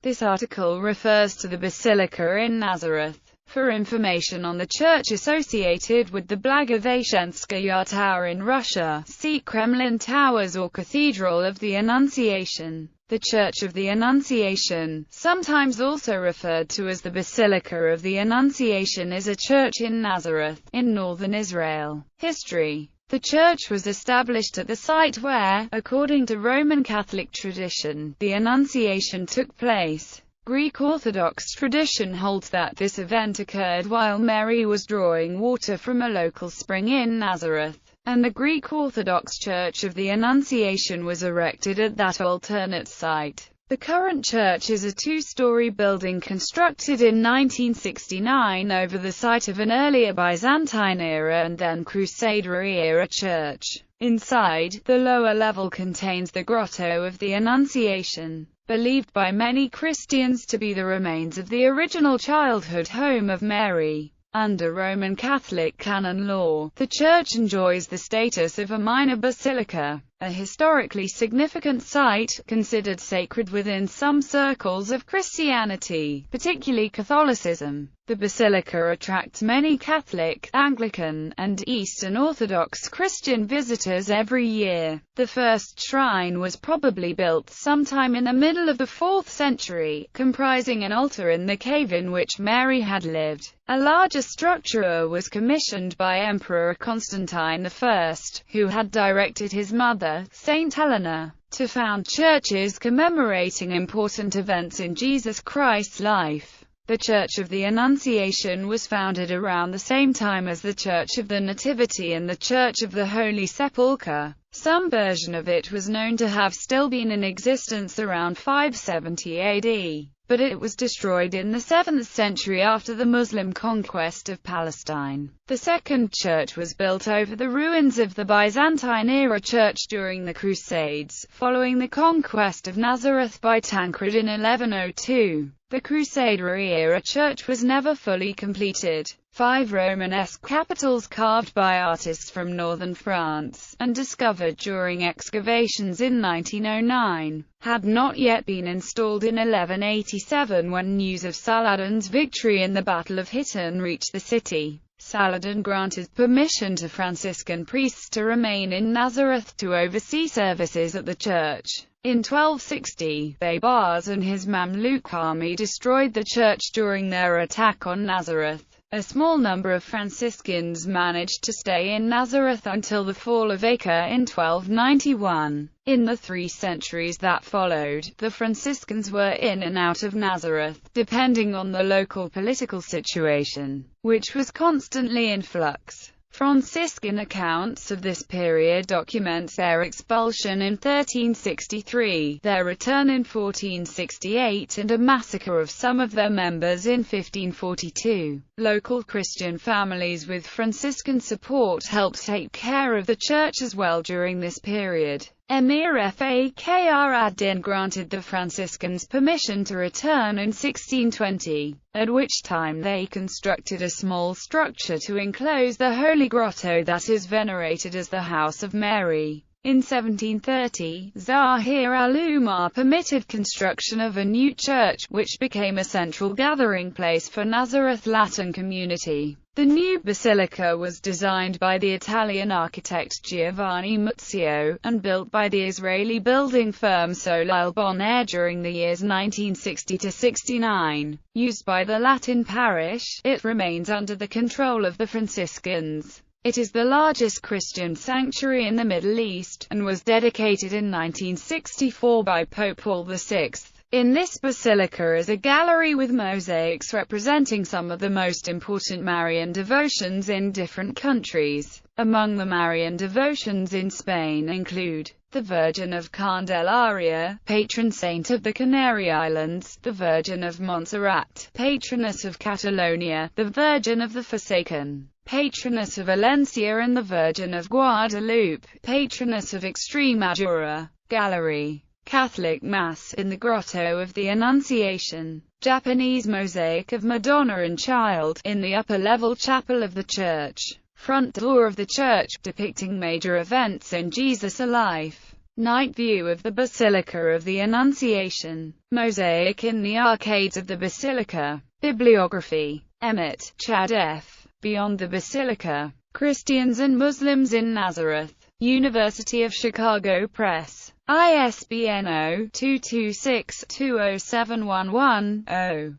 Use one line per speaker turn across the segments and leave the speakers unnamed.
This article refers to the Basilica in Nazareth. For information on the church associated with the Blagoveshchenskaya Tower in Russia, see Kremlin Towers or Cathedral of the Annunciation. The Church of the Annunciation, sometimes also referred to as the Basilica of the Annunciation, is a church in Nazareth, in northern Israel. History. The church was established at the site where, according to Roman Catholic tradition, the Annunciation took place. Greek Orthodox tradition holds that this event occurred while Mary was drawing water from a local spring in Nazareth, and the Greek Orthodox Church of the Annunciation was erected at that alternate site. The current church is a two-story building constructed in 1969 over the site of an earlier Byzantine-era and then Crusader-era church. Inside, the lower level contains the Grotto of the Annunciation, believed by many Christians to be the remains of the original childhood home of Mary. Under Roman Catholic canon law, the church enjoys the status of a minor basilica, a historically significant site, considered sacred within some circles of Christianity, particularly Catholicism. The basilica attracts many Catholic, Anglican, and Eastern Orthodox Christian visitors every year. The first shrine was probably built sometime in the middle of the 4th century, comprising an altar in the cave in which Mary had lived. A larger structure was commissioned by Emperor Constantine I, who had directed his mother, Saint Helena, to found churches commemorating important events in Jesus Christ's life. The Church of the Annunciation was founded around the same time as the Church of the Nativity and the Church of the Holy Sepulchre. Some version of it was known to have still been in existence around 570 AD, but it was destroyed in the 7th century after the Muslim conquest of Palestine. The second church was built over the ruins of the Byzantine-era church during the Crusades, following the conquest of Nazareth by Tancred in 1102. The Crusader-era church was never fully completed. 5 Romanesque capitals carved by artists from northern France, and discovered during excavations in 1909, had not yet been installed in 1187 when news of Saladin's victory in the Battle of Hittin reached the city. Saladin granted permission to Franciscan priests to remain in Nazareth to oversee services at the church. In 1260, Baybars and his Mamluk army destroyed the church during their attack on Nazareth. A small number of Franciscans managed to stay in Nazareth until the fall of Acre in 1291. In the 3 centuries that followed, the Franciscans were in and out of Nazareth, depending on the local political situation, which was constantly in flux. Franciscan accounts of this period documents their expulsion in 1363, their return in 1468, and a massacre of some of their members in 1542. Local Christian families with Franciscan support helped take care of the church as well during this period. Emir Fakr ad-Din granted the Franciscans permission to return in 1620, at which time they constructed a small structure to enclose the Holy Grotto that is venerated as the House of Mary. In 1730, Zahir al-Umar permitted construction of a new church, which became a central gathering place for Nazareth Latin community. The new basilica was designed by the Italian architect Giovanni Muzio, and built by the Israeli building firm Soleil Bonaire during the years 1960 to 69. Used by the Latin parish, it remains under the control of the Franciscans. It is the largest Christian sanctuary in the Middle East, and was dedicated in 1964 by Pope Paul VI. In this basilica is a gallery with mosaics representing some of the most important Marian devotions in different countries. Among the Marian devotions in Spain include the Virgin of Candelaria, patron saint of the Canary Islands; the Virgin of Montserrat, patroness of Catalonia; the Virgin of the Forsaken, patroness of Valencia; and the Virgin of Guadalupe, patroness of Extremadura. Gallery. Catholic Mass in the Grotto of the Annunciation. Japanese mosaic of Madonna and Child in the upper-level chapel of the church. Front door of the church, depicting major events in Jesus' life. Night view of the Basilica of the Annunciation. Mosaic in the arcades of the Basilica. Bibliography. Emmett, Chad F. Beyond the Basilica. Christians and Muslims in Nazareth. University of Chicago Press. ISBN 0-226-20711-0.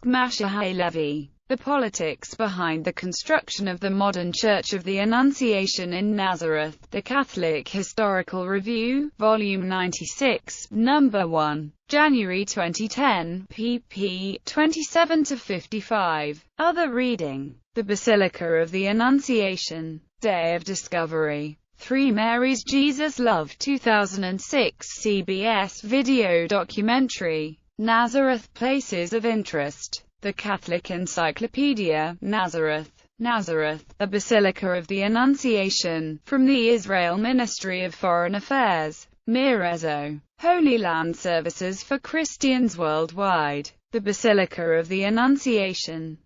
Mashahai Levy. The Politics Behind the Construction of the Modern Church of the Annunciation in Nazareth. The Catholic Historical Review, Volume 96, No. 1. January 2010, pp. 27-55. Other reading. The Basilica of the Annunciation. Day of Discovery. 3 Mary's Jesus Love 2006 CBS video documentary. Nazareth Places of Interest. The Catholic Encyclopedia, Nazareth. Nazareth, a Basilica of the Annunciation, from the Israel Ministry of Foreign Affairs. Mirezo. Holy Land Services for Christians Worldwide. The Basilica of the Annunciation.